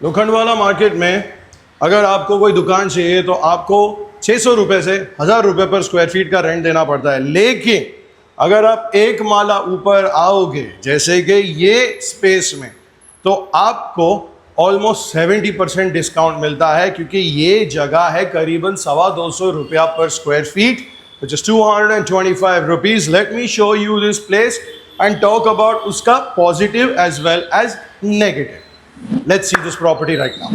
Lokhandwala market में अगर आपको कोई दुकान चाहिए तो आपको 600 रुपये से 1000 रुपये पर स्क्वायर फीट का रेंट देना पड़ता है। लेकिन अगर आप एक माला ऊपर आओगे जैसे कि ये स्पेस में, तो आपको ऑलमोस्ट 70% डिस्काउंट मिलता है, क्योंकि ये जगह है करीबन 225 रुपया पर square feet, which is 225 rupees. Let me show you this place and talk about उसका positive as well as negative. Let's see this property right now.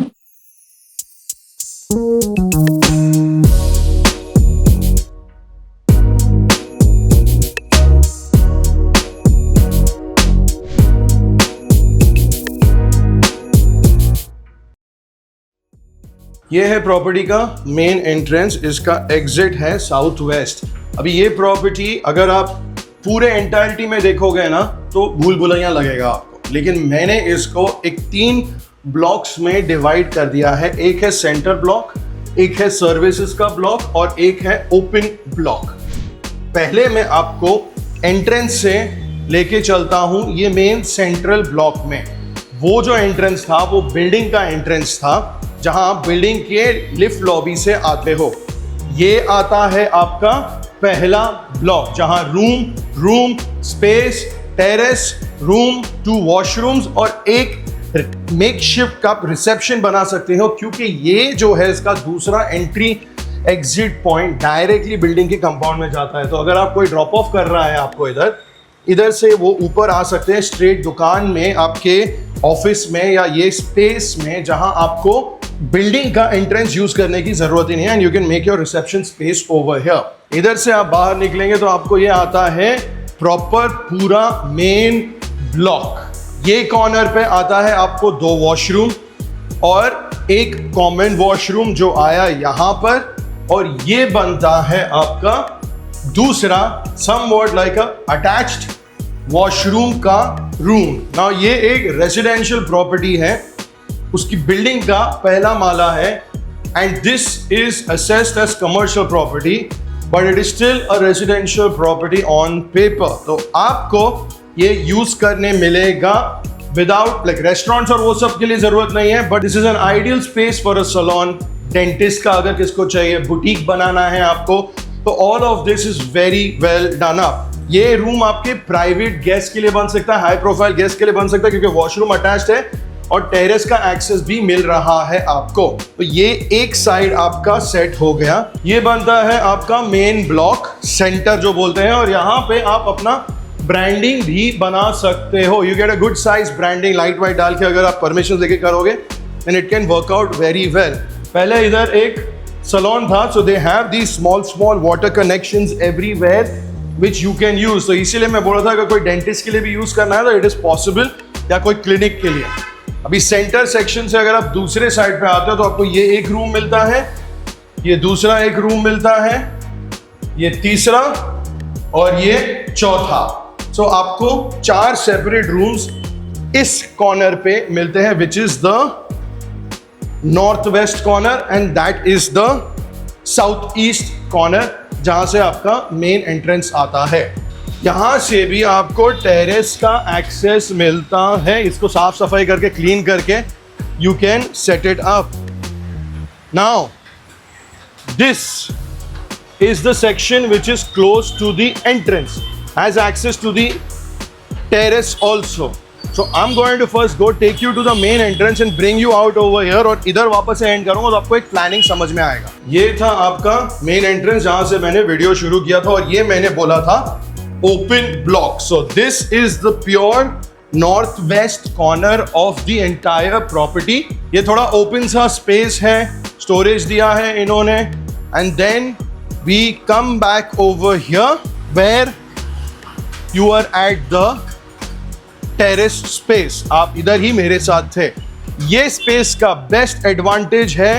ये है प्रॉपर्टी का मेन एंट्रेंस, इसका एग्जिट है साउथ वेस्ट। अभी ये property अगर आप पूरे एंटायरिटी में देखोगे ना तो भूल भुलैया लगेगा आपको, लेकिन मैंने इसको एक 3 ब्लॉक्स में डिवाइड कर दिया है। एक है सेंटर ब्लॉक, एक है सर्विसेज का ब्लॉक और एक है ओपन ब्लॉक। पहले मैं आपको एंट्रेंस से लेके चलता हूं ये मेन सेंट्रल ब्लॉक में। वो जो एंट्रेंस था वो बिल्डिंग का एंट्रेंस था, जहां आप बिल्डिंग के लिफ्ट लॉबी से आते हो। ये आता है आपका पहला ब्लॉक, जहां room, space, terrace, room, 2 washrooms और एक मेकशिफ्ट का रिसेप्शन बना सकते हो, क्योंकि ये जो है इसका दूसरा entry exit point directly building के कंपाउंड में जाता है। तो अगर आप कोई ड्रॉप ऑफ कर रहा है आपको इधर से वो ऊपर आ सकते हैं स्ट्रेट दुकान में, आपके ऑफिस में या ये स्पेस में, जहां आपको बिल्डिंग का एंट्रेंस यूज करने की जरूरत ही नहीं है। And you can make your reception space over here. इधर से आप बाहर निकलेंगे तो आपको ये आता है प्रॉपर पूरा मेन ब्लॉक। ये कॉर्नर पे आता है आपको 2 वॉशरूम और एक कॉमन वॉशरूम जो आया यहां पर, और ये बनता है आपका दूसरा समवॉट लाइक अ अटैच्ड वॉशरूम का रूम। नाउ ये एक रेजिडेंशियल प्रॉपर्टी है, उसकी बिल्डिंग का पहला माला है, and this is assessed as commercial property but it is still a residential property on paper. तो आपको ये यूज करने मिलेगा विदाउट लाइक रेस्टोरेंट्स और वो सब के लिए जरूरत नहीं है, but this is an ideal space for a salon, dentist का अगर किसको चाहिए, बुटीक बनाना है आपको, तो all of this is very well done up. ये रूम आपके प्राइवेट गेस्ट के लिए बन सकता है, हाई प्रोफाइल गेस्ट के लिए बन सकता है, क्योंकि वॉशरूम अटैच्ड है और टेरेस का एक्सेस भी मिल रहा है आपको। तो ये एक साइड आपका सेट हो गया। ये बनता है आपका मेन ब्लॉक, सेंटर जो बोलते हैं, और यहाँ पे आप अपना ब्रांडिंग भी बना सकते हो। You get a good size branding, light white डाल के अगर आप परमिशन लेके करोगे then it can work out very well. पहले इधर एक सैलून था, so they have the small water connections everywhere which you can use. तो इसीलिए मैं बोल रहा था अगर कोई डेंटिस्ट के लिए भी यूज करना है तो इट इज पॉसिबल, या कोई क्लिनिक के लिए। अभी सेंटर सेक्शन से अगर आप दूसरे साइड पे आते हो तो आपको ये एक रूम मिलता है, ये दूसरा एक रूम मिलता है, ये तीसरा और ये चौथा। सो आपको 4 सेपरेट रूम्स इस कॉर्नर पे मिलते हैं, which is the north west corner and that is the south east corner, जहां से आपका मेन एंट्रेंस आता है। यहां से भी आपको टेरेस का एक्सेस मिलता है। इसको साफ सफाई करके क्लीन करके you can set it up. Now this is the section which is close to the entrance, has access to the terrace also. So I'm going to first go take you to the main entrance and bring you out over here, और इधर वापस से and करूंगा तो आपको एक planning समझ में आएगा। ये था आपका मेन एंट्रेंस जहां से मैंने वीडियो शुरू किया था, और ये मैंने बोला था open block. So this is the pure north west corner of the entire property. ये थोड़ा ओपन सा स्पेस है, स्टोरेज दिया है इन्होंने, and then we come back over here where you are at the terrace space. आप इधर ही मेरे साथ थे। ये स्पेस का बेस्ट एडवांटेज है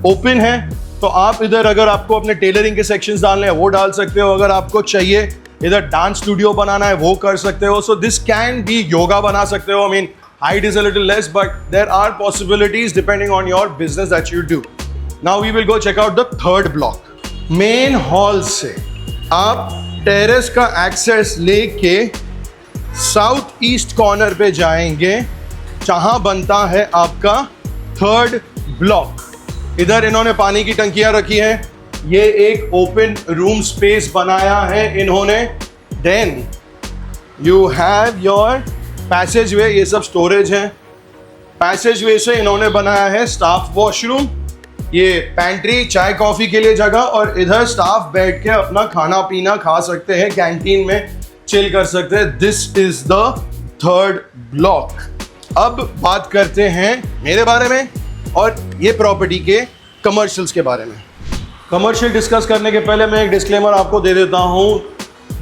ओपन है, तो आप इधर अगर आपको अपने टेलरिंग के सेक्शंस डालने हैं वो डाल सकते हो, अगर आपको चाहिए इधर डांस स्टूडियो बनाना है वो कर सकते हो। So this can be yoga बना सकते हो। I mean height is a little less but there are possibilities depending on your business that you do. Now we will go check out the third block. Main hall से आप terrace का access लेके south east corner पे जाएंगे, जहां बनता है आपका थर्ड ब्लॉक। इधर इन्होंने पानी की टंकियां रखी हैं, ये एक ओपन रूम स्पेस बनाया है इन्होंने। Then you have your passageway, ये सब स्टोरेज है। पैसेज वे से इन्होंने बनाया है स्टाफ वॉशरूम, ये पैंट्री, चाय कॉफी के लिए जगह, और इधर स्टाफ बैठ के अपना खाना पीना खा सकते हैं, कैंटीन में चिल कर सकते हैं। This is the third block. अब बात करते हैं मेरे बारे में और ये प्रॉपर्टी के कमर्शियल्स के बारे में। कमर्शियल डिस्कस करने के पहले मैं एक डिस्क्लेमर आपको दे देता हूँ।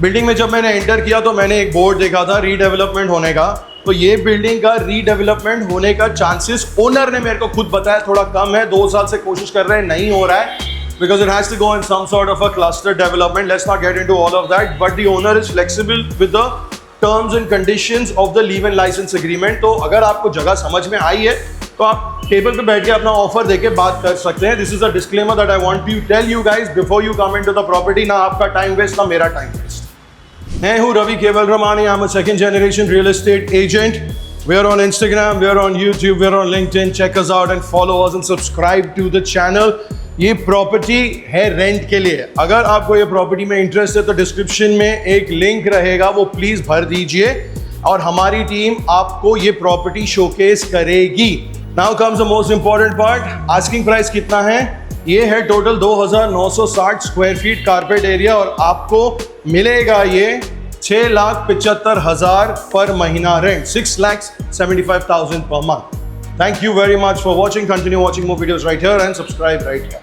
बिल्डिंग में जब मैंने एंटर किया तो मैंने एक बोर्ड देखा था रीडेवलपमेंट होने का, तो ये बिल्डिंग का रीडेवलपमेंट होने का चांसेस ओनर ने मेरे को खुद बताया थोड़ा कम है। 2 साल से कोशिश कर रहे हैं, नहीं हो रहा है, because it has to go in some sort of a cluster development. Let's not get into all of that, but the owner is flexible with the terms and conditions of the leave and license agreement. तो अगर आपको जगह समझ में आई है तो आप table पे बैठ के अपना ऑफर देके बात कर सकते हैं। This is a disclaimer that I want to tell you guys before you come into the property. ना आपका टाइम वेस्ट, ना मेरा टाइम वेस्ट। मैं हूँ रवि केवल Ramani, I am a second generation real estate agent. We are on Instagram, we are on YouTube, we are on LinkedIn. Check us out and follow us and subscribe to the channel. ये property है rent के लिए। अगर आपको ये property में interest है तो डिस्क्रिप्शन में एक लिंक रहेगा, वो प्लीज भर दीजिए और हमारी टीम आपको ये प्रॉपर्टी शोकेस करेगी। Now comes the most important part, asking price कितना है? ये है total 2960 square feet carpet area और आपको मिलेगा ये 6,75,000 पर महीना rent, 6,75,000 per month. Thank you very much for watching. Continue watching more videos right here and subscribe right here.